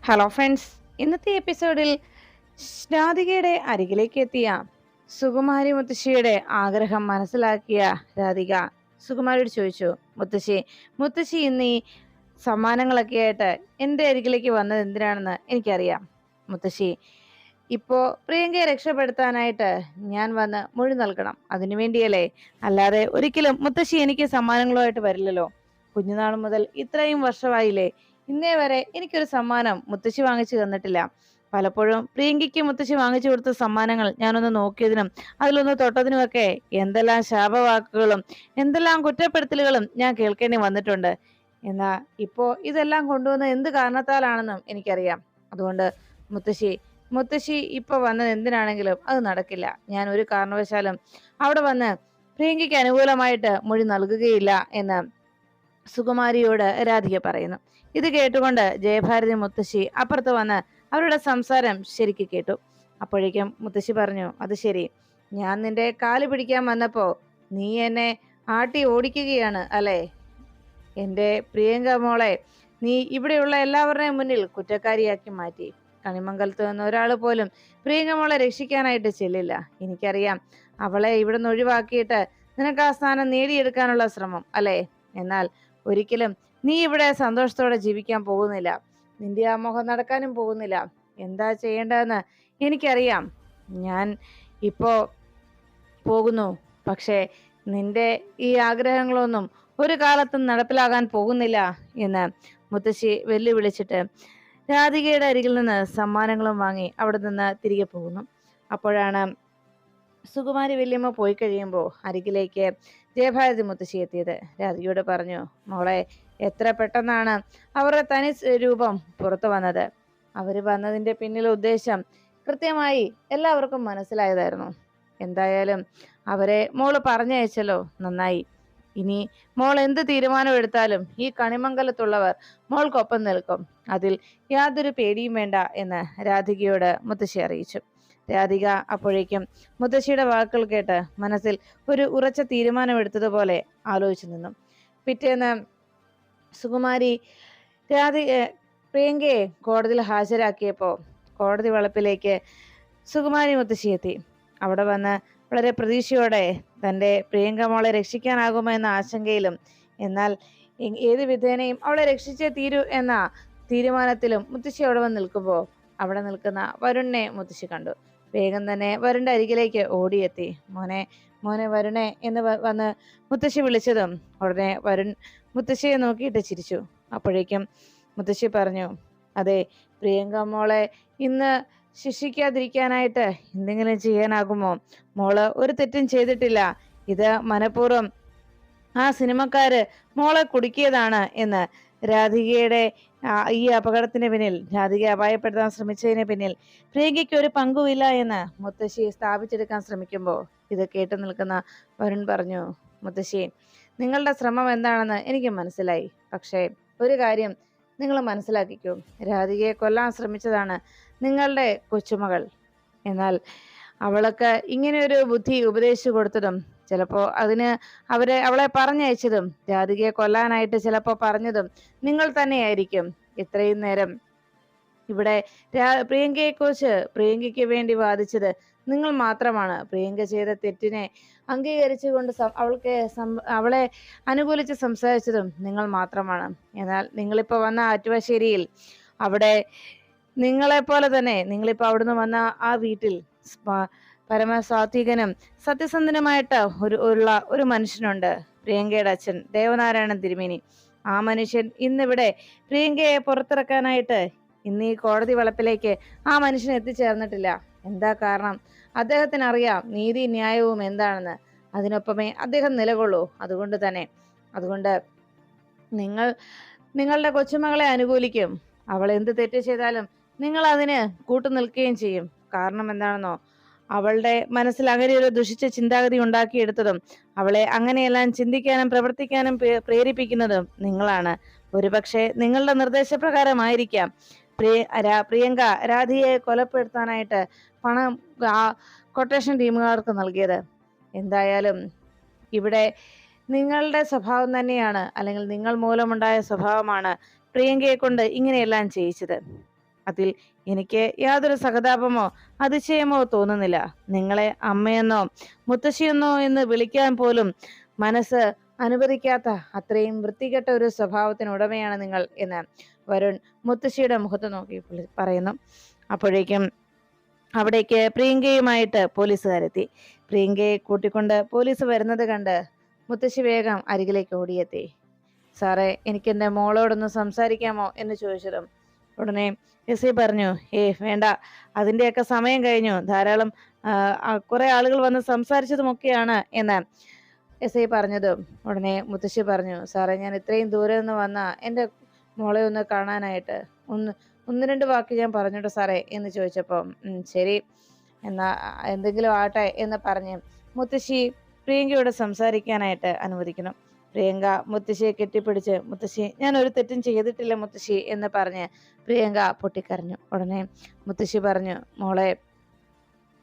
Hello friends, ഇന്നത്തെ എപ്പിസോഡിൽ രാധികയുടെ അരികിലേക്ക് എത്തിയ സുകുമാരി മുത്തശ്ശിയുടെ ആഗ്രഹം മനസ്സിലാക്കിയ രാധിക സുകുമാരിയോട് ചോദിച്ചു, മുത്തശ്ശി മുത്തശ്ശി ഇന്ന് ഈ സമ്മാനങ്ങളൊക്കെ ആയിട്ട് എൻ്റെ അരികിലേക്ക് വന്നത് എന്തിനാണെന്ന് എനിക്കറിയാം. മുത്തശ്ശി, ഇപ്പോ പ്രിയങ്കയെ രക്ഷപ്പെടുത്താനായിട്ട് ഞാൻ വന്ന് മൊഴി നൽകണം, അതിനു വേണ്ടിയല്ലേ. അല്ലാതെ ഒരിക്കലും മുത്തശ്ശി എനിക്ക് സമ്മാനങ്ങളുമായിട്ട് വരില്ലല്ലോ. കുഞ്ഞുനാൾ മുതൽ ഇത്രയും വർഷമായില്ലേ, ഇന്നേ വരെ എനിക്കൊരു സമ്മാനം മുത്തശ്ശി വാങ്ങിച്ചു തന്നിട്ടില്ല. പലപ്പോഴും പ്രിയങ്കയ്ക്ക് മുത്തശ്ശി വാങ്ങിച്ചു കൊടുത്ത സമ്മാനങ്ങൾ ഞാനൊന്ന് നോക്കിയതിനും അതിലൊന്ന് തൊട്ടതിനുമൊക്കെ എന്തെല്ലാം ശാപവാക്കുകളും എന്തെല്ലാം കുറ്റപ്പെടുത്തലുകളും ഞാൻ കേൾക്കേണ്ടി വന്നിട്ടുണ്ട്. എന്നാ ഇപ്പോ ഇതെല്ലാം കൊണ്ടുവന്ന എന്ത് കാരണത്താലാണെന്നും എനിക്കറിയാം. അതുകൊണ്ട് മുത്തശ്ശി മുത്തശ്ശി ഇപ്പൊ വന്നത് എന്തിനാണെങ്കിലും അത് നടക്കില്ല. ഞാൻ ഒരു കാരണവശാലും അവിടെ വന്ന് പ്രിയങ്കയ്ക്ക് അനുകൂലമായിട്ട് മൊഴി നൽകുകയില്ല എന്ന് സുകുമാരിയോട് രാധിക പറയുന്നു. ഇത് കേട്ടുകൊണ്ട് ജയഭാരതി മുത്തശ്ശി അപ്പുറത്ത് വന്ന് അവരുടെ സംസാരം ശരിക്ക് കേട്ടു. അപ്പോഴേക്കും മുത്തശ്ശി പറഞ്ഞു, അത് ശരി, ഞാൻ നിന്റെ കാല് പിടിക്കാൻ വന്നപ്പോ നീ എന്നെ ആട്ടി ഓടിക്കുകയാണ് അല്ലേ? എന്റെ പ്രിയങ്ക മോളെ നീ ഇവിടെയുള്ള എല്ലാവരുടെയും മുന്നിൽ കുറ്റക്കാരിയാക്കി മാറ്റി. കണിമംഗലത്ത് നിന്ന് ഒരാൾ പോലും പ്രിയങ്ക മോളെ രക്ഷിക്കാനായിട്ട് ചെല്ലില്ല. എനിക്കറിയാം, അവളെ ഇവിടുന്ന് ഒഴിവാക്കിയിട്ട് നിനക്ക് ആ സ്ഥാനം നേടിയെടുക്കാനുള്ള ശ്രമം അല്ലേ? എന്നാൽ ഒരിക്കലും നീ ഇവിടെ സന്തോഷത്തോടെ ജീവിക്കാൻ പോകുന്നില്ല. നിന്റെ ആ മുഖം നടക്കാനും പോകുന്നില്ല. എന്താ ചെയ്യേണ്ടതെന്ന് എനിക്കറിയാം. ഞാൻ ഇപ്പോ പോകുന്നു. പക്ഷേ നിന്റെ ഈ ആഗ്രഹങ്ങളൊന്നും ഒരു കാലത്തും നടപ്പിലാകാൻ പോകുന്നില്ല എന്ന് മുത്തശ്ശി വെല്ലുവിളിച്ചിട്ട് രാധികയുടെ അരികിൽ നിന്ന് സമ്മാനങ്ങളും വാങ്ങി അവിടെ നിന്ന് തിരികെ പോകുന്നു. അപ്പോഴാണ് സുകുമാരി വല്യമ്മ പോയി കഴിയുമ്പോൾ അരികിലേക്ക് ജയഭാരതി മുത്തശ്ശി എത്തിയത്. രാധികയോട് പറഞ്ഞു, മോളെ, എത്ര പെട്ടെന്നാണ് അവരുടെ തനി രൂപം പുറത്തു വന്നത്. അവര് വന്നതിന്റെ പിന്നിലെ ഉദ്ദേശം കൃത്യമായി എല്ലാവർക്കും മനസ്സിലായതായിരുന്നു. എന്തായാലും അവരെ മോള് പറഞ്ഞയച്ചല്ലോ, നന്നായി. ഇനി മോൾ എന്ത് തീരുമാനം എടുത്താലും ഈ കണിമംഗലത്തുള്ളവർ മോൾക്കൊപ്പം നിൽക്കും. അതിൽ യാതൊരു പേടിയും വേണ്ട എന്ന് രാധികയോട് മുത്തശ്ശി അറിയിച്ചു. രാധിക അപ്പോഴേക്കും മുത്തശ്ശിയുടെ വാക്കുകൾ കേട്ട് മനസ്സിൽ ഒരു ഉറച്ച തീരുമാനമെടുത്തതുപോലെ ആലോചിച്ചു നിന്നു. പിറ്റേന്ന് സുകുമാരി പ്രിയങ്കയെ കോടതിയിൽ ഹാജരാക്കിയപ്പോ കോടതി വളപ്പിലേക്ക് സുകുമാരി മുത്തശ്ശി എത്തി. അവിടെ വന്ന് വളരെ പ്രതീക്ഷയോടെ തൻ്റെ പ്രിയങ്ക മോളെ രക്ഷിക്കാനാകുമോ എന്ന ആശങ്കയിലും എന്നാൽ ഏത് വിധേനയും അവളെ രക്ഷിച്ചേ തീരൂ എന്ന തീരുമാനത്തിലും മുത്തശ്ശി അവിടെ വന്ന് നിൽക്കുമ്പോൾ അവിടെ നിൽക്കുന്ന വരുണിനെ മുത്തശ്ശി കണ്ടു. വേഗം തന്നെ വരുണിന്റെ അരികിലേക്ക് ഓടിയെത്തി. മോനെ, മോനെ വരുണെ എന്ന് വന്ന് മുത്തശ്ശി വിളിച്ചതും ഉടനെ വരുൺ മുത്തശ്ശിയെ നോക്കിയിട്ട് ചിരിച്ചു. അപ്പോഴേക്കും മുത്തശ്ശി പറഞ്ഞു, അതെ, പ്രിയങ്ക മോളെ ഇന്ന് ശിക്ഷിക്കാതിരിക്കാനായിട്ട് എന്തെങ്കിലും ചെയ്യാനാകുമോ? മോള് ഒരു തെറ്റും ചെയ്തിട്ടില്ല. ഇത് മനഃപൂർവ്വം ആ സിനിമക്കാര് മോളെ കുടുക്കിയതാണ് എന്ന് രാധികയുടെ ഈ അപകടത്തിന് പിന്നിൽ, രാധികയെ അപായപ്പെടുത്താൻ ശ്രമിച്ചതിന് പിന്നിൽ പ്രിയങ്കയ്ക്ക് ഒരു പങ്കുമില്ല എന്ന് മുത്തശ്ശി സ്ഥാപിച്ചെടുക്കാൻ ശ്രമിക്കുമ്പോൾ ഇത് കേട്ടു നിൽക്കുന്ന വരുൺ പറഞ്ഞു, മുത്തശ്ശി, നിങ്ങളുടെ ശ്രമം എന്താണെന്ന് എനിക്ക് മനസ്സിലായി. പക്ഷേ ഒരു കാര്യം നിങ്ങൾ മനസ്സിലാക്കിക്കൂ, രാധികയെ കൊല്ലാൻ ശ്രമിച്ചതാണ് നിങ്ങളുടെ കൊച്ചുമകൾ. എന്നാൽ അവൾക്ക് ഇങ്ങനെ ഒരു ബുദ്ധി ഉപദേശിച്ചു കൊടുത്തതും ചിലപ്പോ അതിന് അവളെ പറഞ്ഞയച്ചതും രാധികയെ കൊല്ലാനായിട്ട് ചിലപ്പോ പറഞ്ഞതും നിങ്ങൾ തന്നെയായിരിക്കും. ഇത്രയും നേരം ഇവിടെ പ്രിയങ്കയെക്കുറിച്ച് പ്രിയങ്കയ്ക്ക് വേണ്ടി വാദിച്ചത് നിങ്ങൾ മാത്രമാണ്. പ്രിയങ്ക ചെയ്ത തെറ്റിനെ അംഗീകരിച്ചുകൊണ്ട് അവളെ അനുകൂലിച്ച് സംസാരിച്ചതും നിങ്ങൾ മാത്രമാണ്. എന്നാൽ നിങ്ങളിപ്പോ വന്ന ആറ്റുവശ്ശേരിയിൽ അവിടെ നിങ്ങളെപ്പോലെ തന്നെ നിങ്ങളിപ്പോ അവിടുന്ന് വന്ന ആ വീട്ടിൽ പരമസാത്വികനും സത്യസന്ധനുമായിട്ട് ഒരു മനുഷ്യനുണ്ട്, പ്രിയങ്കയുടെ അച്ഛൻ ദേവനാരായണൻ തിരുമേനി. ആ മനുഷ്യൻ ഇന്നിവിടെ പ്രിയങ്കയെ പുറത്തിറക്കാനായിട്ട് ഇന്ന് ഈ കോടതി വളപ്പിലേക്ക് ആ മനുഷ്യൻ എത്തിച്ചേർന്നിട്ടില്ല. എന്താ കാരണം? അദ്ദേഹത്തിന് അറിയാം നീതി ന്യായവും എന്താണെന്ന്. അതിനൊപ്പമേ അദ്ദേഹം നിലകൊള്ളൂ. അതുകൊണ്ട് നിങ്ങൾ നിങ്ങളുടെ കൊച്ചുമകളെ അനുകൂലിക്കും. അവൾ എന്ത് തെറ്റ് ചെയ്താലും നിങ്ങൾ അതിന് കൂട്ടുനിൽക്കുകയും ചെയ്യും. കാരണം എന്താണെന്നോ, അവളുടെ മനസ്സിൽ അങ്ങനെ ഒരു ദുഷിച്ച ചിന്താഗതി ഉണ്ടാക്കിയെടുത്തതും അവളെ അങ്ങനെയെല്ലാം ചിന്തിക്കാനും പ്രവർത്തിക്കാനും പ്രേരിപ്പിക്കുന്നതും നിങ്ങളാണ്. ഒരുപക്ഷെ നിങ്ങളുടെ നിർദ്ദേശപ്രകാരമായിരിക്കാം പ്രിയങ്ക രാധികയെ കൊലപ്പെടുത്താനായിട്ട് പണം കൊട്ടേഷൻ ടീമുകാർക്ക് നൽകിയത്. എന്തായാലും ഇവിടെ നിങ്ങളുടെ സ്വഭാവം തന്നെയാണ്, അല്ലെങ്കിൽ നിങ്ങൾ മൂലമുണ്ടായ സ്വഭാവമാണ് പ്രിയങ്കയെ കൊണ്ട് ഇങ്ങനെയെല്ലാം ചെയ്യിച്ചത്. അതിൽ എനിക്ക് യാതൊരു സഹതാപമോ അതിശയമോ തോന്നുന്നില്ല. നിങ്ങളെ അമ്മയെന്നോ മുത്തശ്ശിയെന്നോ എന്ന് വിളിക്കാൻ പോലും മനസ്സ് അനുവദിക്കാത്ത അത്രയും വൃത്തികെട്ട ഒരു സ്വഭാവത്തിന് ഉടമയാണ് നിങ്ങൾ എന്ന് വരുൺ മുത്തശ്ശിയുടെ മുഖത്ത് നോക്കി പറയുന്നു. അപ്പോഴേക്കും അവിടേക്ക് പ്രിയങ്കയുമായിട്ട് പോലീസുകാരെത്തി. പ്രിയങ്കയെ കൂട്ടിക്കൊണ്ട് പോലീസ് വരുന്നത് കണ്ട് മുത്തശ്ശി വേഗം അരികിലേക്ക് ഓടിയെത്തി. സാറേ, എനിക്ക് എൻ്റെ മോളോടൊന്ന് സംസാരിക്കാമോ എന്ന് ചോദിച്ചതും ഉടനെ എസ് ഐ പറഞ്ഞു, വേണ്ട, അതിൻ്റെയൊക്കെ സമയം കഴിഞ്ഞു. ധാരാളം കുറെ ആളുകൾ വന്ന് സംസാരിച്ചതുമൊക്കെയാണ് എന്ന് എസ് ഐ പറഞ്ഞതും ഉടനെ മുത്തശ്ശി പറഞ്ഞു, സാറേ, ഞാൻ ഇത്രയും ദൂരെ നിന്ന് വന്ന എൻ്റെ മോളെ ഒന്ന് കാണാനായിട്ട് ഒന്ന് രണ്ട് വാക്ക് ഞാൻ പറഞ്ഞോട്ടെ സാറേ എന്ന് ചോദിച്ചപ്പോൾ ശരി, എന്നാ എന്തെങ്കിലും ആട്ടെ എന്ന് പറഞ്ഞ് മുത്തശ്ശി പ്രിയങ്കയോട് സംസാരിക്കാനായിട്ട് അനുവദിക്കണം. പ്രിയങ്ക മുത്തശ്ശിയെ കെട്ടിപ്പിടിച്ച്, മുത്തശ്ശി, ഞാൻ ഒരു തെറ്റും ചെയ്തിട്ടില്ല മുത്തശ്ശി എന്ന് പറഞ്ഞ് പ്രിയങ്ക പൊട്ടിക്കരഞ്ഞു. ഉടനെ മുത്തശ്ശി പറഞ്ഞു, മോളെ,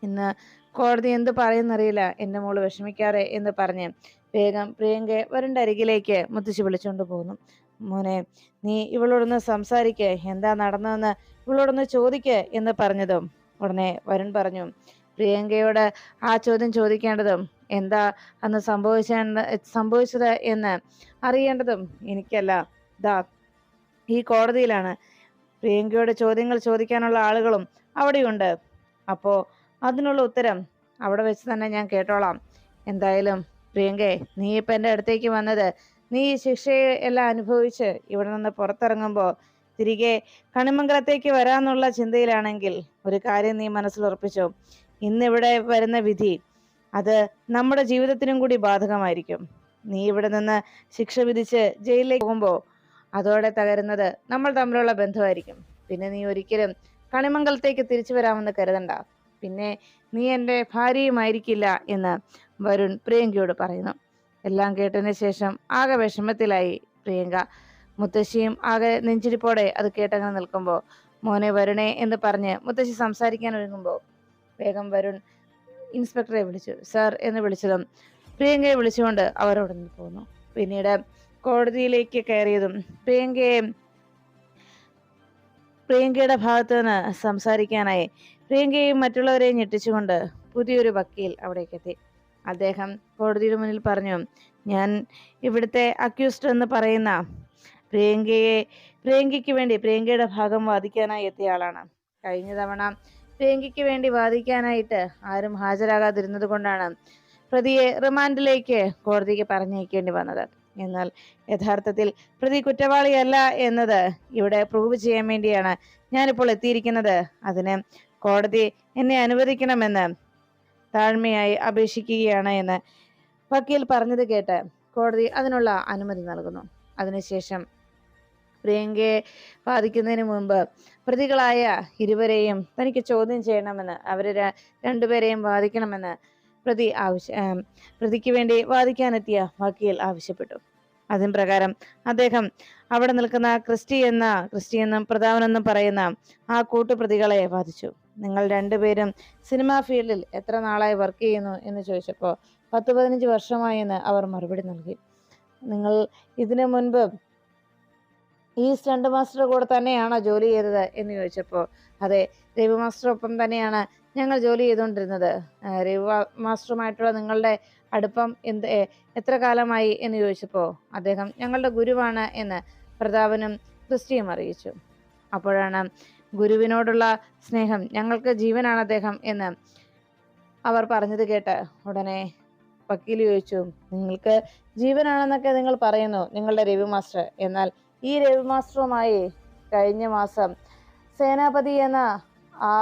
ഇന്ന് കോടതി എന്ത് പറയുന്നറിയില്ല, എൻ്റെ മോള് വിഷമിക്കാതെ എന്ന് പറഞ്ഞ് വേഗം പ്രിയങ്കയെ വരുണ്ട അരികിലേക്ക് മുത്തശ്ശി വിളിച്ചുകൊണ്ട് പോകുന്നു. മോനെ, നീ ഇവളോടൊന്ന് സംസാരിക്ക്, എന്താ നടന്നതെന്ന് ഇവളോടൊന്ന് ചോദിക്ക് എന്ന് പറഞ്ഞതും ഉടനെ വരുൺ പറഞ്ഞു, പ്രിയങ്കയോട് ആ ചോദ്യം ചോദിക്കേണ്ടതും എന്താ അന്ന് സംഭവിച്ചത് എന്ന് അറിയേണ്ടതും എനിക്കല്ല, ദാ ഈ കോടതിയിലാണ്. പ്രിയങ്കയോട് ചോദ്യങ്ങൾ ചോദിക്കാനുള്ള ആളുകളും അവിടെയുണ്ട്. അപ്പോ അതിനുള്ള ഉത്തരം അവിടെ വെച്ച് തന്നെ ഞാൻ കേട്ടോളാം. എന്തായാലും പ്രിയങ്കേ, നീ ഇപ്പം എൻ്റെ അടുത്തേക്ക് വന്നത് നീ ഈ ശിക്ഷയെ എല്ലാം അനുഭവിച്ച് ഇവിടെ നിന്ന് പുറത്തിറങ്ങുമ്പോൾ തിരികെ കണിമംഗലത്തേക്ക് വരാന്നുള്ള ചിന്തയിലാണെങ്കിൽ ഒരു കാര്യം നീ മനസ്സിലുറപ്പിച്ചോ, ഇന്നിവിടെ വരുന്ന വിധി അത് നമ്മുടെ ജീവിതത്തിനും കൂടി ബാധകമായിരിക്കും. നീ ഇവിടെ നിന്ന് ശിക്ഷ വിധിച്ച് ജയിലിലേക്ക് പോകുമ്പോൾ അതോടെ തകരുന്നത് നമ്മൾ തമ്മിലുള്ള ബന്ധമായിരിക്കും. പിന്നെ നീ ഒരിക്കലും കണിമംഗലത്തേക്ക് തിരിച്ചു വരാമെന്ന് കരുതണ്ട. പിന്നെ നീ എൻ്റെ ഭാര്യയുമായിരിക്കില്ല എന്ന് വരുൺ പ്രിയങ്കയോട് പറയുന്നു. എല്ലാം കേട്ടതിന് ശേഷം ആകെ വിഷമത്തിലായി പ്രിയങ്ക. മുത്തശ്ശിയും ആകെ നെഞ്ചിരിപ്പോടെ അത് കേട്ടങ്ങനെ നിൽക്കുമ്പോൾ മോനെ വരുണേ എന്ന് പറഞ്ഞ് മുത്തശ്ശി സംസാരിക്കാൻ ഒരുങ്ങുമ്പോൾ വേഗം വരുൺ ഇൻസ്പെക്ടറെ വിളിച്ചു. സാർ എന്ന് വിളിച്ചതും പ്രിയങ്കയെ വിളിച്ചുകൊണ്ട് അവരോട് നിന്ന് പോന്നു. പിന്നീട് കോടതിയിലേക്ക് കയറിയതും പ്രിയങ്കയുടെ ഭാഗത്ത് നിന്ന് സംസാരിക്കാനായി പ്രിയങ്കയെയും മറ്റുള്ളവരെയും ഞെട്ടിച്ചുകൊണ്ട് പുതിയൊരു വക്കീൽ അവിടേക്ക് എത്തി. അദ്ദേഹം കോടതിയുടെ മുന്നിൽ പറഞ്ഞു, ഞാൻ ഇവിടുത്തെ അക്യൂസ്ഡ് എന്ന് പറയുന്ന പ്രിയങ്കയ്ക്ക് വേണ്ടി പ്രിയങ്കയുടെ ഭാഗം വാദിക്കാനായി എത്തിയ ആളാണ്. കഴിഞ്ഞ തവണ പ്രിയങ്കയ്ക്ക് വേണ്ടി വാദിക്കാനായിട്ട് ആരും ഹാജരാകാതിരുന്നത് കൊണ്ടാണ് പ്രതിയെ റിമാൻഡിലേക്ക് കോടതിക്ക് പറഞ്ഞയക്കേണ്ടി വന്നത്. എന്നാൽ യഥാർത്ഥത്തിൽ പ്രതി കുറ്റവാളിയല്ല എന്നത് ഇവിടെ പ്രൂവ് ചെയ്യാൻ വേണ്ടിയാണ് ഞാനിപ്പോൾ എത്തിയിരിക്കുന്നത്. അതിന് കോടതി എന്നെ അനുവദിക്കണമെന്ന് താഴ്മയായി അപേക്ഷിക്കുകയാണ് എന്ന് വക്കീൽ പറഞ്ഞത് കേട്ട് കോടതി അതിനുള്ള അനുമതി നൽകുന്നു. അതിനുശേഷം പ്രിയങ്കയെ വാദിക്കുന്നതിന് മുമ്പ് പ്രതികളായ ഇരുവരെയും തനിക്ക് ചോദ്യം ചെയ്യണമെന്ന്, അവരെ രണ്ടുപേരെയും വാദിക്കണമെന്ന് പ്രതിക്ക് വേണ്ടി വാദിക്കാനെത്തിയ വക്കീൽ ആവശ്യപ്പെട്ടു. അതിന് പ്രകാരം അദ്ദേഹം അവിടെ നിൽക്കുന്ന ക്രിസ്റ്റിയെന്നും പ്രതാപനെന്നും പറയുന്ന ആ കൂട്ടുപ്രതികളെ വാദിച്ചു. നിങ്ങൾ രണ്ടുപേരും സിനിമാ ഫീൽഡിൽ എത്ര നാളായി വർക്ക് ചെയ്യുന്നു എന്ന് ചോദിച്ചപ്പോൾ 10-15 വർഷമായി എന്ന് അവർ മറുപടി നൽകി. നിങ്ങൾ ഇതിനു മുൻപ് ഈ സ്റ്റണ്ട് മാസ്റ്റർ കൂടെ തന്നെയാണോ ജോലി ചെയ്തത് എന്ന് ചോദിച്ചപ്പോൾ അതെ, രവി മാസ്റ്ററൊപ്പം തന്നെയാണ് ഞങ്ങൾ ജോലി ചെയ്തുകൊണ്ടിരുന്നത്. രവി മാസ്റ്ററുമായിട്ടുള്ള നിങ്ങളുടെ അടുപ്പം എത്ര കാലമായി എന്ന് ചോദിച്ചപ്പോൾ അദ്ദേഹം ഞങ്ങളുടെ ഗുരുവാണ് എന്ന് പ്രതാപനും ക്രിസ്റ്റിയും അറിയിച്ചു. അപ്പോഴാണ് ഗുരുവിനോടുള്ള സ്നേഹം, ഞങ്ങൾക്ക് ജീവനാണ് അദ്ദേഹം എന്ന് അവർ പറഞ്ഞത് കേട്ട് ഉടനെ വക്കീൽ ചോദിച്ചു, നിങ്ങൾക്ക് ജീവനാണെന്നൊക്കെ നിങ്ങൾ പറയുന്നു നിങ്ങളുടെ രവി മാസ്റ്റർ, എന്നാൽ ഈ രവി മാസ്റ്ററുമായി കഴിഞ്ഞ മാസം സേനാപതി എന്ന ആ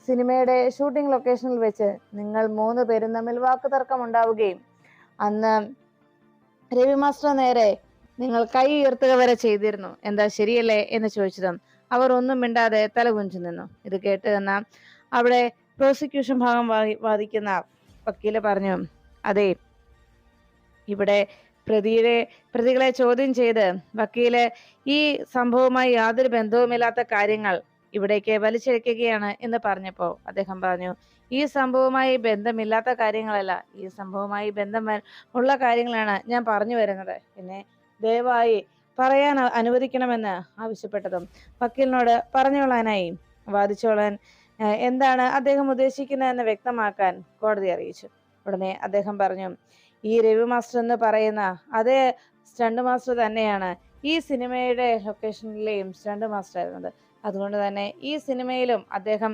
സിനിമയുടെ ഷൂട്ടിംഗ് ലൊക്കേഷനിൽ വെച്ച് നിങ്ങൾ 3 പേരും തമ്മിൽ വാക്കുതർക്കം ഉണ്ടാവുകയും അന്ന് രവി മാസ്റ്റർ നേരെ നിങ്ങൾ കൈ ഉയർത്തുക വരെ ചെയ്തിരുന്നു, എന്താ ശരിയല്ലേ എന്ന് ചോദിച്ചതും അവർ ഒന്നും മിണ്ടാതെ തലകുഞ്ചു നിന്നു. ഇത് കേട്ട് എന്ന അവിടെ പ്രോസിക്യൂഷൻ ഭാഗം വാദിക്കുന്ന വക്കീല് പറഞ്ഞു, അതെ, ഇവിടെ പ്രതികളെ ചോദ്യം ചെയ്ത് വക്കീല് ഈ സംഭവവുമായി യാതൊരു ബന്ധവുമില്ലാത്ത കാര്യങ്ങൾ ഇവിടേക്ക് വലിച്ചിഴക്കുകയാണ് എന്ന് പറഞ്ഞപ്പോൾ അദ്ദേഹം പറഞ്ഞു, ഈ സംഭവവുമായി ബന്ധമില്ലാത്ത കാര്യങ്ങളല്ല, ഈ സംഭവവുമായി ബന്ധം ഉള്ള കാര്യങ്ങളാണ് ഞാൻ പറഞ്ഞു വരുന്നത്. പിന്നെ ദയവായി പറയാൻ അനുവദിക്കണമെന്ന് ആവശ്യപ്പെട്ടതും വക്കീലിനോട് പറഞ്ഞോളാനായി വാദിച്ചോളാൻ എന്താണ് അദ്ദേഹം ഉദ്ദേശിക്കുന്നതെന്ന് വ്യക്തമാക്കാൻ കോടതി അറിയിച്ചു. ഉടനെ അദ്ദേഹം പറഞ്ഞു, ഈ രവി മാസ്റ്റർ എന്ന് പറയുന്ന അതേ സ്റ്റണ്ട് മാസ്റ്റർ തന്നെയാണ് ഈ സിനിമയുടെ ലൊക്കേഷനിലെയും സ്റ്റണ്ട് മാസ്റ്റർ ആയിരുന്നത്. അതുകൊണ്ട് തന്നെ ഈ സിനിമയിലും അദ്ദേഹം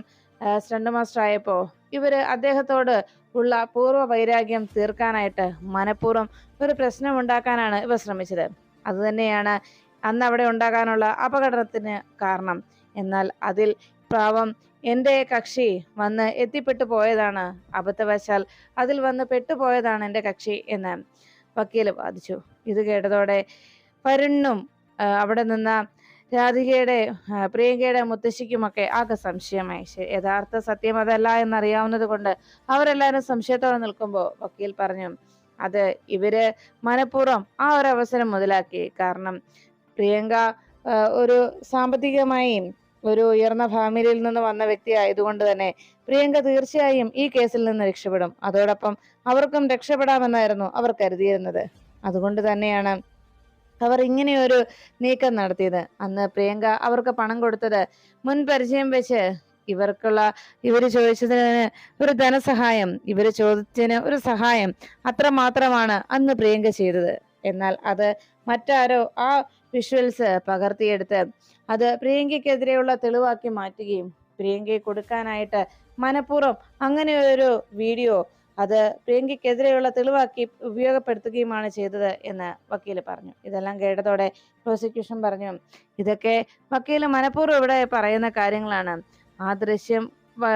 സ്റ്റണ്ട് മാസ്റ്റർ ആയപ്പോൾ ഇവര് അദ്ദേഹത്തോട് ഉള്ള പൂർവ്വ വൈരാഗ്യം തീർക്കാനായിട്ട് മനഃപൂർവ്വം ഒരു പ്രശ്നം ഉണ്ടാക്കാനാണ് ഇവർ ശ്രമിച്ചത്. അതുതന്നെയാണ് അന്ന് അവിടെ ഉണ്ടാകാനുള്ള അപകടത്തിന് കാരണം. എന്നാൽ അതിൽ പാവം എൻ്റെ കക്ഷി വന്ന് എത്തിപ്പെട്ടു പോയതാണ്, അബദ്ധവശാൽ അതിൽ വന്ന് പെട്ടുപോയതാണ് എൻ്റെ കക്ഷി എന്ന് വക്കീൽ വാദിച്ചു. ഇത് കേട്ടതോടെ വരുണും അവിടെ നിന്ന രാധികയുടെ പ്രിയങ്കയുടെ മുത്തശ്ശിക്കുമൊക്കെ ആകെ സംശയമായി. യഥാർത്ഥ സത്യം അതല്ല എന്നറിയാവുന്നത് കൊണ്ട് അവരെല്ലാവരും സംശയത്തോടെ നിൽക്കുമ്പോൾ വക്കീൽ പറഞ്ഞു, അത് ഇവര് മനഃപൂർവ്വം ആ ഒരു അവസരം മുതലാക്കി. കാരണം പ്രിയങ്ക ഒരു സാമ്പത്തികമായി ഒരു ഉയർന്ന ഫാമിലിയിൽ നിന്ന് വന്ന വ്യക്തി ആയതുകൊണ്ട് തന്നെ പ്രിയങ്ക തീർച്ചയായും ഈ കേസിൽ നിന്ന് രക്ഷപ്പെടും. അതോടൊപ്പം അവർക്കും രക്ഷപ്പെടാമെന്നായിരുന്നു അവർ കരുതിയിരുന്നത്. അതുകൊണ്ട് തന്നെയാണ് അവർ ഇങ്ങനെയൊരു നീക്കം നടത്തിയത്. അന്ന് പ്രിയങ്ക അവർക്ക് പണം കൊടുത്തത് മുൻ പരിചയം വെച്ച് ഇവര് ചോദിച്ചതിന് ഒരു ധനസഹായം, ഇവര് ചോദിച്ചതിന് ഒരു സഹായം, അത്ര മാത്രമാണ് അന്ന് പ്രിയങ്ക ചെയ്തത്. എന്നാൽ അത് മറ്റാരോ ആ വിഷ്വൽസ് പകർത്തിയെടുത്ത് അത് പ്രിയങ്കയ്ക്കെതിരെയുള്ള തെളിവാക്കി മാറ്റുകയും പ്രിയങ്കയെ കൊടുക്കാനായിട്ട് മനഃപൂർവ്വം അങ്ങനെ ഒരു വീഡിയോ അത് പ്രിയങ്കയ്ക്കെതിരെയുള്ള തെളിവാക്കി ഉപയോഗപ്പെടുത്തുകയുമാണ് ചെയ്തത് എന്ന് വക്കീല് പറഞ്ഞു. ഇതെല്ലാം കേട്ടതോടെ പ്രോസിക്യൂഷൻ പറഞ്ഞു, ഇതൊക്കെ വക്കീല് മനഃപൂർവ്വം ഇവിടെ പറയുന്ന കാര്യങ്ങളാണ്. ആ ദൃശ്യം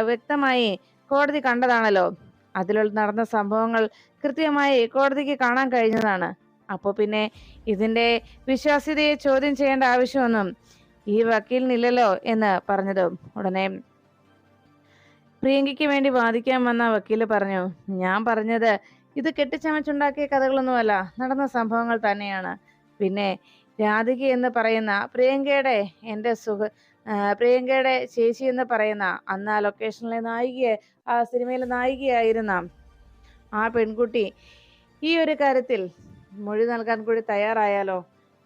വ്യക്തമായി കോടതി കണ്ടതാണല്ലോ. അതിലുള്ള നടന്ന സംഭവങ്ങൾ കൃത്യമായി കോടതിക്ക് കാണാൻ കഴിഞ്ഞതാണ്. അപ്പോൾ പിന്നെ ഇതിന്റെ വിശ്വാസ്യതയെ ചോദ്യം ചെയ്യേണ്ട ആവശ്യമൊന്നും ഈ വക്കീലിനില്ലല്ലോ എന്ന് പറഞ്ഞതും ഉടനെ പ്രിയങ്കയ്ക്ക് വേണ്ടി വാദിക്കാൻ വന്ന വക്കീല് പറഞ്ഞു, ഞാൻ പറഞ്ഞത് ഇത് കെട്ടിച്ചമച്ചുണ്ടാക്കിയ കഥകളൊന്നുമല്ല, നടന്ന സംഭവങ്ങൾ തന്നെയാണ്. പിന്നെ രാധിക എന്ന് പറയുന്ന പ്രിയങ്കയുടെ ചേച്ചി എന്ന് പറയുന്ന അന്ന് ആ ലൊക്കേഷനിലെ ആ സിനിമയിലെ നായികയായിരുന്ന ആ പെൺകുട്ടി ഈ ഒരു കാര്യത്തിൽ മൊഴി നൽകാൻ കൂടി തയ്യാറായാലോ?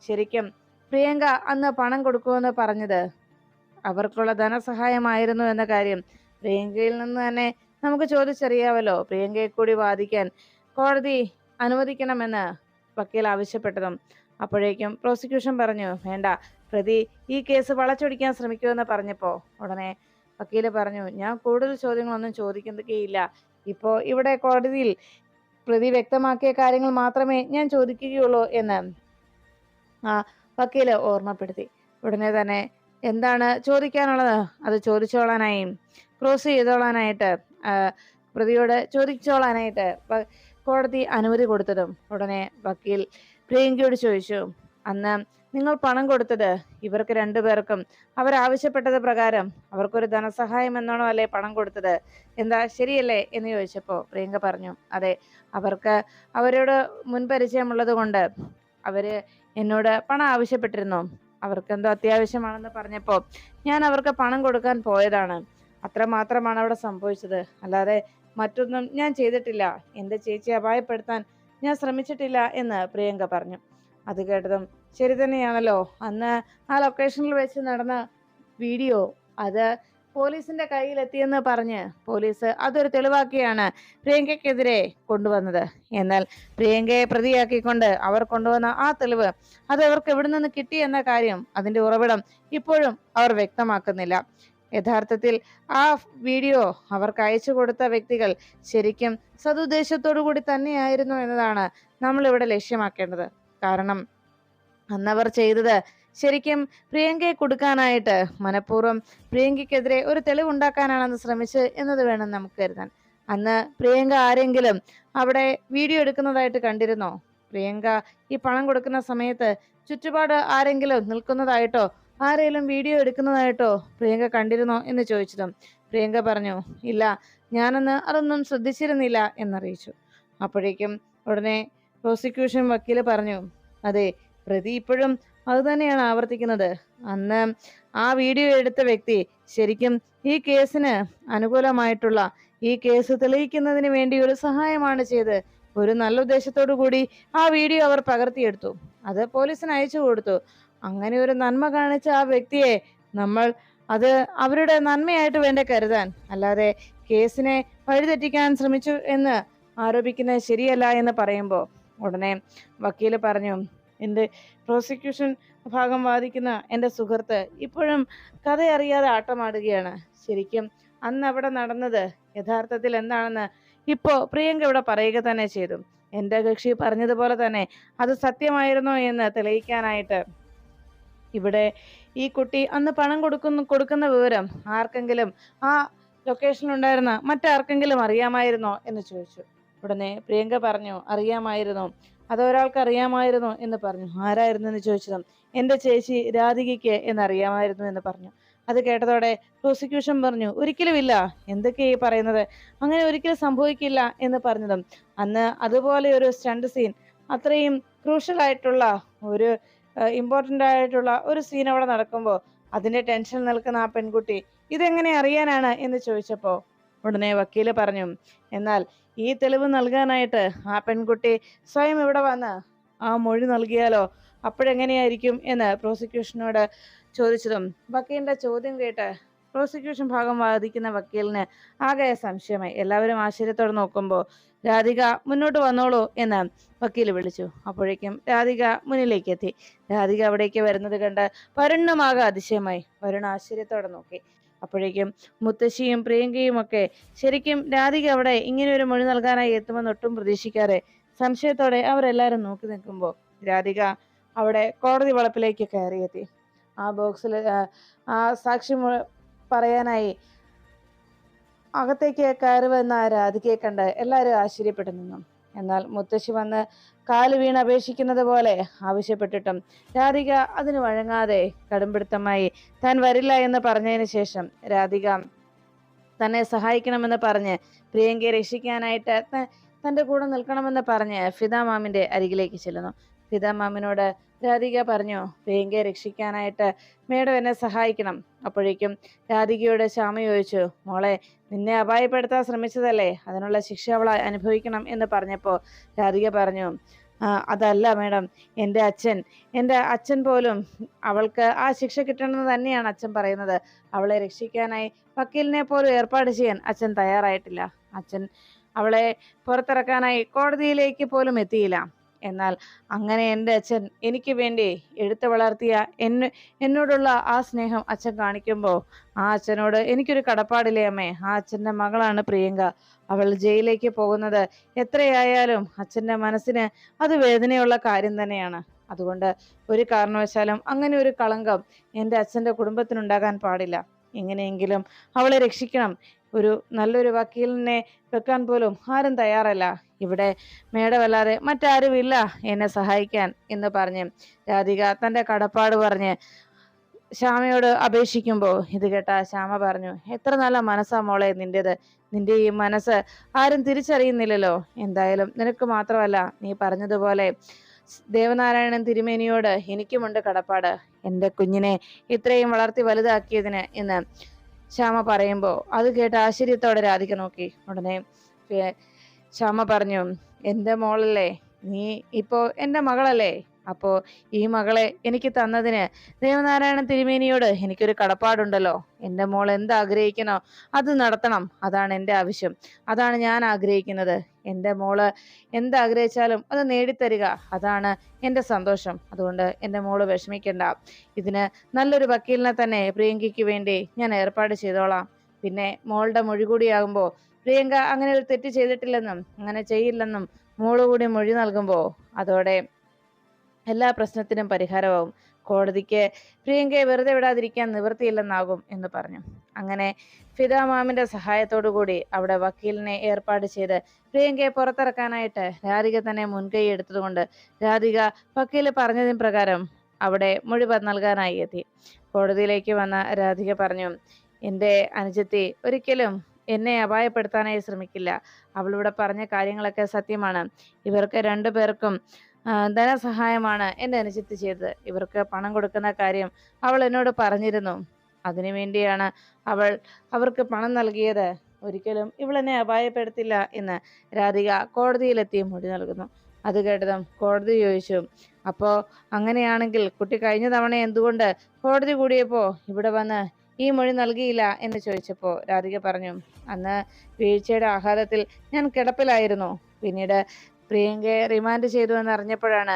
ശരിക്കും പ്രിയങ്ക അന്ന് പണം കൊടുക്കുമെന്ന് പറഞ്ഞത് അവർക്കുള്ള ധനസഹായമായിരുന്നു എന്ന കാര്യം പ്രിയങ്കയിൽ നിന്ന് തന്നെ നമുക്ക് ചോദിച്ചറിയാമല്ലോ. പ്രിയങ്കയെ കൂടി വാദിക്കാൻ കോടതി അനുവദിക്കണമെന്ന് വക്കീൽ ആവശ്യപ്പെട്ടതും അപ്പോഴേക്കും പ്രോസിക്യൂഷൻ പറഞ്ഞു, വേണ്ട, പ്രതി ഈ കേസ് വളച്ചൊടിക്കാൻ ശ്രമിക്കുമെന്ന് പറഞ്ഞപ്പോൾ ഉടനെ വക്കീല് പറഞ്ഞു, ഞാൻ കൂടുതൽ ചോദ്യങ്ങളൊന്നും ചോദിക്കുകയില്ല. ഇപ്പോൾ ഇവിടെ കോടതിയിൽ പ്രതി വ്യക്തമാക്കിയ കാര്യങ്ങൾ മാത്രമേ ഞാൻ ചോദിക്കുകയുള്ളൂ എന്ന് വക്കീല് ഓർമ്മപ്പെടുത്തി. ഉടനെ തന്നെ എന്താണ് ചോദിക്കാനുള്ളത് അത് ചോദിച്ചോളാനായി ക്രോസ് ചെയ്തോളാനായിട്ട് പ്രതിയോട് ചോദിച്ചോളാനായിട്ട് കോടതി അനുമതി കൊടുത്തതും ഉടനെ വക്കീൽ പ്രിയങ്കയോട് ചോദിച്ചു, അന്ന് നിങ്ങൾ പണം കൊടുത്തത് ഇവർക്ക് രണ്ടുപേർക്കും അവരാവശ്യപ്പെട്ടത് പ്രകാരം അവർക്കൊരു ധനസഹായം എന്നോണോ അല്ലേ പണം കൊടുത്തത്? എന്താ ശരിയല്ലേ എന്ന് ചോദിച്ചപ്പോൾ പ്രിയങ്ക പറഞ്ഞു, അതെ, അവർക്ക് അവരോട് മുൻപരിചയമുള്ളത് കൊണ്ട് അവര് എന്നോട് പണം ആവശ്യപ്പെട്ടിരുന്നു. അവർക്ക് എന്തോ അത്യാവശ്യമാണെന്ന് പറഞ്ഞപ്പോൾ ഞാൻ അവർക്ക് പണം കൊടുക്കാൻ പോയതാണ്. അത്ര മാത്രമാണ് അവിടെ സംഭവിച്ചത്. അല്ലാതെ മറ്റൊന്നും ഞാൻ ചെയ്തിട്ടില്ല. എൻ്റെ ചേച്ചിയെ അപായപ്പെടുത്താൻ ഞാൻ ശ്രമിച്ചിട്ടില്ല എന്ന് പ്രിയങ്ക പറഞ്ഞു. അത് കേട്ടതും ശരി തന്നെയാണല്ലോ, അന്ന് ആ ലൊക്കേഷനിൽ വെച്ച് നടന്ന വീഡിയോ അത് പോലീസിന്റെ കയ്യിലെത്തിയെന്ന് പറഞ്ഞ് പോലീസ് അതൊരു തെളിവാക്കിയാണ് പ്രിയങ്കയ്ക്കെതിരെ കൊണ്ടുവന്നത്. എന്നാൽ പ്രിയങ്കയെ പ്രതിയാക്കിക്കൊണ്ട് അവർ കൊണ്ടുവന്ന ആ തെളിവ് അത് അവർക്ക് എവിടെ നിന്ന് കിട്ടി എന്ന കാര്യം, അതിന്റെ ഉറവിടം ഇപ്പോഴും അവർ വ്യക്തമാക്കുന്നില്ല. യഥാർത്ഥത്തിൽ ആ വീഡിയോ അവർക്ക് അയച്ചു കൊടുത്ത വ്യക്തികൾ ശരിക്കും സതുദ്ദേശത്തോടു കൂടി തന്നെയായിരുന്നു എന്നതാണ് നമ്മൾ ഇവിടെ ലക്ഷ്യമാക്കേണ്ടത്. കാരണം അന്നവർ ചെയ്തത് ശരിക്കും പ്രിയങ്കയെ കൊടുക്കാനായിട്ട് മനഃപൂർവ്വം പ്രിയങ്കയ്ക്കെതിരെ ഒരു തെളിവുണ്ടാക്കാനാണെന്ന് ശ്രമിച്ച് എന്നത് വേണം നമുക്ക് കരുതാൻ. അന്ന് പ്രിയങ്ക ആരെങ്കിലും അവിടെ വീഡിയോ എടുക്കുന്നതായിട്ട് കണ്ടിരുന്നോ? പ്രിയങ്ക ഈ പണം കൊടുക്കുന്ന സമയത്ത് ചുറ്റുപാട് ആരെങ്കിലും നിൽക്കുന്നതായിട്ടോ ആരെങ്കിലും വീഡിയോ എടുക്കുന്നതായിട്ടോ പ്രിയങ്ക കണ്ടിരുന്നോ എന്ന് ചോദിച്ചതും പ്രിയങ്ക പറഞ്ഞു, ഇല്ല, ഞാനന്ന് അതൊന്നും ശ്രദ്ധിച്ചിരുന്നില്ല എന്നറിയിച്ചു. അപ്പോഴേക്കും ഉടനെ പ്രോസിക്യൂഷൻ വക്കീല് പറഞ്ഞു, അതെ, പ്രതി ഇപ്പോഴും അതുതന്നെയാണ് ആവർത്തിക്കുന്നത്. അന്ന് ആ വീഡിയോ എടുത്ത വ്യക്തി ശരിക്കും ഈ കേസിന് അനുകൂലമായിട്ടുള്ള ഈ കേസ് തെളിയിക്കുന്നതിന് വേണ്ടി ഒരു സഹായമാണ് ചെയ്ത് ഒരു നല്ല ഉദ്ദേശത്തോടു കൂടി ആ വീഡിയോ അവർ പകർത്തിയെടുത്തു. അത് പോലീസിന് അയച്ചു കൊടുത്തു. അങ്ങനെ ഒരു നന്മ കാണിച്ച ആ വ്യക്തിയെ നമ്മൾ അത് അവരുടെ നന്മയായിട്ട് വേണ്ടേ കരുതാൻ. അല്ലാതെ കേസിനെ വഴിതെറ്റിക്കാൻ ശ്രമിച്ചു എന്ന് ആരോപിക്കുന്നത് ശരിയല്ല എന്ന് പറയുമ്പോൾ ഉടനെ വക്കീല് പറഞ്ഞു, എൻ്റെ പ്രോസിക്യൂഷൻ ഭാഗം വാദിക്കുന്ന എൻ്റെ സുഹൃത്ത് ഇപ്പോഴും കഥയറിയാതെ ആട്ടമാടുകയാണ്. ശരിക്കും അന്ന് അവിടെ നടന്നത് യഥാർത്ഥത്തിൽ എന്താണെന്ന് ഇപ്പോ പ്രിയങ്ക ഇവിടെ പറയുക തന്നെ ചെയ്തു. എൻ്റെ കക്ഷി പറഞ്ഞതുപോലെ തന്നെ അത് സത്യമായിരുന്നോ എന്ന് തെളിയിക്കാനായിട്ട് ഇവിടെ ഈ കുട്ടി അന്ന് പണം കൊടുക്കുന്ന വിവരം ആർക്കെങ്കിലും ആ ലൊക്കേഷനിലുണ്ടായിരുന്ന മറ്റാർക്കെങ്കിലും അറിയാമായിരുന്നോ എന്ന് ചോദിച്ചു. ഉടനെ പ്രിയങ്ക പറഞ്ഞു, അറിയാമായിരുന്നു. അതൊരാൾക്ക് അറിയാമായിരുന്നു എന്ന് പറഞ്ഞു. ആരായിരുന്നു എന്ന് ചോദിച്ചതും എൻ്റെ ചേച്ചി രാധികയ്ക്ക് എന്നറിയാമായിരുന്നു എന്ന് പറഞ്ഞു. അത് കേട്ടതോടെ പ്രോസിക്യൂഷൻ പറഞ്ഞു, ഒരിക്കലുമില്ല, എന്തൊക്കെയാ ഈ പറയുന്നത്, അങ്ങനെ ഒരിക്കലും സംഭവിക്കില്ല എന്ന് പറഞ്ഞതും അന്ന് അതുപോലെ ഒരു സ്റ്റണ്ട് സീൻ, അത്രയും ക്രൂഷ്യൽ ആയിട്ടുള്ള ഒരു ഇമ്പോർട്ടൻ്റ് ആയിട്ടുള്ള ഒരു സീൻ അവിടെ നടക്കുമ്പോൾ അതിന്റെ ടെൻഷൻ നിൽക്കുന്ന ആ പെൺകുട്ടി ഇതെങ്ങനെ അറിയാനാണ് എന്ന് ചോദിച്ചപ്പോൾ ഉടനെ വക്കീല് പറഞ്ഞു, എന്നാൽ ഈ തെളിവ് നൽകാനായിട്ട് ആ പെൺകുട്ടി സ്വയം ഇവിടെ വന്ന് ആ മൊഴി നൽകിയാലോ, അപ്പോഴെങ്ങനെയായിരിക്കും എന്ന് പ്രോസിക്യൂഷനോട് ചോദിച്ചതും വക്കീലിന്റെ ചോദ്യം കേട്ട് പ്രോസിക്യൂഷൻ ഭാഗം വാദിക്കുന്ന വക്കീലിന് ആകെ സംശയമായി. എല്ലാവരും ആശ്ചര്യത്തോടെ നോക്കുമ്പോൾ രാധിക മുന്നോട്ട് വന്നോളൂ എന്ന് വക്കീല് വിളിച്ചു. അപ്പോഴേക്കും രാധിക മുന്നിലേക്ക് എത്തി. രാധിക അവിടേക്ക് വരുന്നത് കണ്ട് വരുണുമാകെ അതിശയമായി. വരുൺ ആശ്ചര്യത്തോടെ നോക്കി. അപ്പോഴേക്കും മുത്തശ്ശിയും പ്രിയങ്കയും ഒക്കെ ശരിക്കും രാധിക അവിടെ ഇങ്ങനെ ഒരു മൊഴി നൽകാനായി എത്തുമെന്ന് ഒട്ടും പ്രതീക്ഷിക്കാതെ സംശയത്തോടെ അവരെല്ലാരും നോക്കി നിൽക്കുമ്പോൾ രാധിക അവിടെ കോടതി വളപ്പിലേക്ക് കയറിയെത്തി. ആ ബോക്സിൽ ആ സാക്ഷി പറയാനായി അകത്തേക്ക് കയറി വന്ന രാധികയെ കണ്ട് എല്ലാവരും ആശ്ചര്യപ്പെട്ടു നിന്നു. എന്നാൽ മുത്തശ്ശി വന്ന് കാല് വീണ് അപേക്ഷിക്കുന്നത് പോലെ ആവശ്യപ്പെട്ടിട്ടും രാധിക അതിന് വഴങ്ങാതെ കടുംപിടുത്തമായി താൻ വരില്ല എന്ന് പറഞ്ഞതിന് ശേഷം രാധിക തന്നെ സഹായിക്കണമെന്ന് പറഞ്ഞ് പ്രിയങ്കയെ രക്ഷിക്കാനായിട്ട് തൻ്റെ കൂടെ നിൽക്കണമെന്ന് പറഞ്ഞ് ഫിദ മാമിന്റെ അരികിലേക്ക് ചെല്ലുന്നു. ഫിദ മാമിനോട് രാധിക പറഞ്ഞു, പ്രിയങ്കയെ രക്ഷിക്കാനായിട്ട് മേഡം എന്നെ സഹായിക്കണം. അപ്പോഴേക്കും രാധികയോട് ശ്യാമ ചോദിച്ചു, മോളെ, നിന്നെ അപായപ്പെടുത്താൻ ശ്രമിച്ചതല്ലേ, അതിനുള്ള ശിക്ഷ അവൾ അനുഭവിക്കണം എന്ന് പറഞ്ഞപ്പോൾ രാധിക പറഞ്ഞു, അതല്ല മേഡം, എൻ്റെ അച്ഛൻ പോലും അവൾക്ക് ആ ശിക്ഷ കിട്ടണമെന്ന് തന്നെയാണ് അച്ഛൻ പറയുന്നത്. അവളെ രക്ഷിക്കാനായി വക്കീലിനെ പോലും ഏർപ്പാട് ചെയ്യാൻ അച്ഛൻ തയ്യാറായിട്ടില്ല. അച്ഛൻ അവളെ പുറത്തിറക്കാനായി കോടതിയിലേക്ക് പോലും എത്തിയില്ല. എന്നാൽ അങ്ങനെ എൻ്റെ അച്ഛൻ എനിക്ക് വേണ്ടി എടുത്തു വളർത്തിയ എന്നോടുള്ള ആ സ്നേഹം അച്ഛൻ കാണിക്കുമ്പോൾ ആ അച്ഛനോട് എനിക്കൊരു കടപ്പാടില്ലേ അമ്മേ. ആ അച്ഛൻ്റെ മകളാണ് പ്രിയങ്ക. അവൾ ജയിലിലേക്ക് പോകുന്നത് എത്രയായാലും അച്ഛൻ്റെ മനസ്സിന് അത് വേദനയുള്ള കാര്യം തന്നെയാണ്. അതുകൊണ്ട് ഒരു കാരണവശാലും അങ്ങനെ ഒരു കളങ്കം എൻ്റെ അച്ഛൻ്റെ കുടുംബത്തിനുണ്ടാകാൻ പാടില്ല. എങ്ങനെയെങ്കിലും അവളെ രക്ഷിക്കണം. ഒരു നല്ലൊരു വക്കീലിനെ വെക്കാൻ പോലും ആരും തയ്യാറല്ല. ഇവിടെ മേഡമല്ലാതെ മറ്റാരുമില്ല എന്നെ സഹായിക്കാൻ എന്ന് പറഞ്ഞ് രാധിക തൻ്റെ കടപ്പാട് പറഞ്ഞ് ശ്യാമയോട് അപേക്ഷിക്കുമ്പോൾ ഇത് കേട്ട ശ്യാമ പറഞ്ഞു, എത്ര നല്ല മനസ്സാ മോളെ നിന്റേത്. നിന്റെ ഈ മനസ്സ് ആരും തിരിച്ചറിയുന്നില്ലല്ലോ. എന്തായാലും നിനക്ക് മാത്രമല്ല, നീ പറഞ്ഞതുപോലെ ദേവനാരായണൻ തിരുമേനിയോട് എനിക്കുമുണ്ട് കടപ്പാട്, എൻ്റെ കുഞ്ഞിനെ ഇത്രയും വളർത്തി വലുതാക്കിയതിന് എന്ന് ശ്യാമ പറയുമ്പോൾ അത് കേട്ട് ആശ്ചര്യത്തോടെ രാധിക നോക്കി. ഉടനെ ശ്യാമ പറഞ്ഞു, എൻ്റെ മോളല്ലേ, നീ ഇപ്പോ എൻ്റെ മകളല്ലേ, അപ്പോ ഈ മകളെ എനിക്ക് തന്നതിന് ദേവനാരായണൻ തിരുമേനിയോട് എനിക്കൊരു കടപ്പാടുണ്ടല്ലോ. എൻ്റെ മോൾ എന്താഗ്രഹിക്കണോ അത് നടത്തണം. അതാണ് എൻ്റെ ആവശ്യം. അതാണ് ഞാൻ ആഗ്രഹിക്കുന്നത്. എൻ്റെ മോള് എന്താഗ്രഹിച്ചാലും അത് നേടിത്തരിക, അതാണ് എൻ്റെ സന്തോഷം. അതുകൊണ്ട് എൻ്റെ മോള് വിഷമിക്കണ്ട. ഇതിന് നല്ലൊരു വക്കീലിനെ തന്നെ പ്രിയങ്കയ്ക്ക് വേണ്ടി ഞാൻ ഏർപ്പാട് ചെയ്തോളാം. പിന്നെ മോളുടെ മൊഴി കൂടിയാകുമ്പോൾ പ്രിയങ്ക അങ്ങനെ ഒരു തെറ്റ് ചെയ്തിട്ടില്ലെന്നും അങ്ങനെ ചെയ്യില്ലെന്നും മോള് കൂടി മൊഴി നൽകുമ്പോൾ അതോടെ എല്ലാ പ്രശ്നത്തിനും പരിഹാരമാവും. കോടതിക്ക് പ്രിയങ്കയെ വെറുതെ വിടാതിരിക്കാൻ നിവൃത്തിയില്ലെന്നാകും എന്ന് പറഞ്ഞു. അങ്ങനെ ഫിദ മാമിന്റെ സഹായത്തോടു കൂടി അവിടെ വക്കീലിനെ ഏർപ്പാട് ചെയ്ത് പ്രിയങ്കയെ പുറത്തിറക്കാനായിട്ട് രാധിക തന്നെ മുൻകൈ എടുത്തതുകൊണ്ട് രാധിക വക്കീല് പറഞ്ഞതിന് പ്രകാരം അവിടെ മൊഴി നൽകാനായി എത്തി. കോടതിയിലേക്ക് വന്ന രാധിക പറഞ്ഞു, എൻ്റെ അനുജത്തി ഒരിക്കലും എന്നെ അപായപ്പെടുത്താനായി ശ്രമിക്കില്ല. അവളിവിടെ പറഞ്ഞ കാര്യങ്ങളൊക്കെ സത്യമാണ്. ഇവർക്ക് രണ്ടുപേർക്കും ധനസഹായമാണ് എൻ്റെ അനുജത്തി ചെയ്തത്. ഇവർക്ക് പണം കൊടുക്കുന്ന കാര്യം അവൾ എന്നോട് പറഞ്ഞിരുന്നു. അതിനു വേണ്ടിയാണ് അവർക്ക് പണം നൽകിയത്. ഒരിക്കലും ഇവളെന്നെ അപായപ്പെടുത്തില്ല എന്ന് രാധിക കോടതിയിലെത്തി മൊഴി നൽകുന്നു. അത് കേട്ടതും കോടതി ചോദിച്ചു, അപ്പോ അങ്ങനെയാണെങ്കിൽ കുട്ടി കഴിഞ്ഞ തവണ എന്തുകൊണ്ട് കോടതി കൂടിയപ്പോ ഇവിടെ വന്ന് ഈ മൊഴി നൽകിയില്ല എന്ന് ചോദിച്ചപ്പോൾ രാധിക പറഞ്ഞു, അന്ന് വീഴ്ചയുടെ ആഘാതത്തിൽ ഞാൻ കിടപ്പിലായിരുന്നു. പിന്നീട് പ്രിയങ്കയെ റിമാൻഡ് ചെയ്തു എന്നറിഞ്ഞപ്പോഴാണ്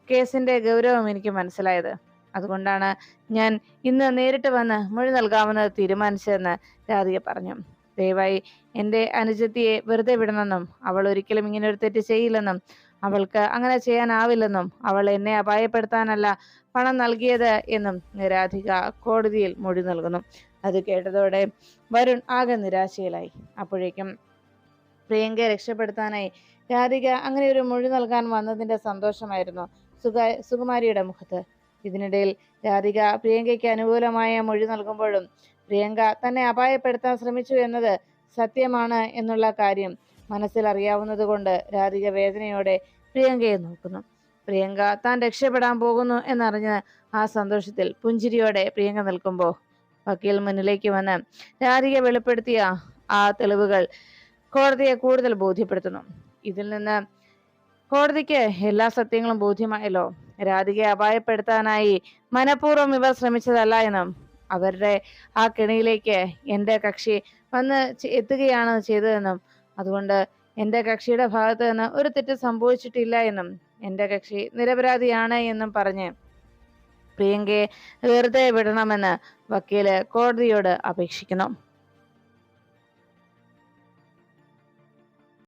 കേസിന്റെ ഗൗരവം എനിക്ക് മനസ്സിലായത്. അതുകൊണ്ടാണ് ഞാൻ ഇന്ന് നേരിട്ട് വന്ന് മൊഴി നൽകാമെന്ന് തീരുമാനിച്ചതെന്ന് രാധിക പറഞ്ഞു. ദയവായി എൻ്റെ അനുജത്തിയെ വെറുതെ വിടണമെന്നും അവൾ ഒരിക്കലും ഇങ്ങനെ ഒരു തെറ്റ് ചെയ്യില്ലെന്നും അവൾക്ക് അങ്ങനെ ചെയ്യാനാവില്ലെന്നും അവൾ എന്നെ അപായപ്പെടുത്താനല്ല പണം നൽകിയത് എന്നും രാധിക കോടതിയിൽ മൊഴി നൽകുന്നു. അത് കേട്ടതോടെ വരുൺ ആകെ നിരാശയിലായി. അപ്പോഴേക്കും പ്രിയങ്കയെ രക്ഷപ്പെടുത്താനായി രാധിക അങ്ങനെ ഒരു മൊഴി നൽകാൻ വന്നതിന്റെ സന്തോഷമായിരുന്നു സുകുമാരിയുടെ മുഖത്ത്. ഇതിനിടയിൽ രാധിക പ്രിയങ്കയ്ക്ക് അനുകൂലമായ മൊഴി നൽകുമ്പോഴും പ്രിയങ്ക തന്നെ അപായപ്പെടുത്താൻ ശ്രമിച്ചു എന്നത് സത്യമാണ് എന്നുള്ള കാര്യം മനസ്സിൽ അറിയാവുന്നത് കൊണ്ട് രാധിക വേദനയോടെ പ്രിയങ്കയെ നോക്കുന്നു. പ്രിയങ്ക താൻ രക്ഷപ്പെടാൻ പോകുന്നു എന്നറിഞ്ഞ് ആ സന്തോഷത്തിൽ പുഞ്ചിരിയോടെ പ്രിയങ്ക നിൽക്കുമ്പോൾ വക്കീൽ മുന്നിലേക്ക് വന്ന് രാധിക വെളിപ്പെടുത്തിയ ആ തെളിവുകൾ കോടതിയെ കൂടുതൽ ബോധ്യപ്പെടുത്തുന്നു. ഇതിൽ നിന്ന് കോടതിക്ക് എല്ലാ സത്യങ്ങളും ബോധ്യമായല്ലോ. രാധികയെ അപായപ്പെടുത്താനായി മനഃപൂർവ്വം ഇവർ ശ്രമിച്ചതല്ല എന്നും അവരുടെ ആ കെണിയിലേക്ക് എൻ്റെ കക്ഷി വന്ന് എത്തുകയാണ് ചെയ്തതെന്നും അതുകൊണ്ട് എൻ്റെ കക്ഷിയുടെ ഭാഗത്ത് നിന്ന് ഒരു തെറ്റ് സംഭവിച്ചിട്ടില്ല എന്നും എൻ്റെ കക്ഷി നിരപരാധിയാണ് എന്നും പറഞ്ഞ് പ്രിയങ്കയെ വെറുതെ വിടണമെന്ന് വക്കീല് കോടതിയോട് അപേക്ഷിക്കുന്നു.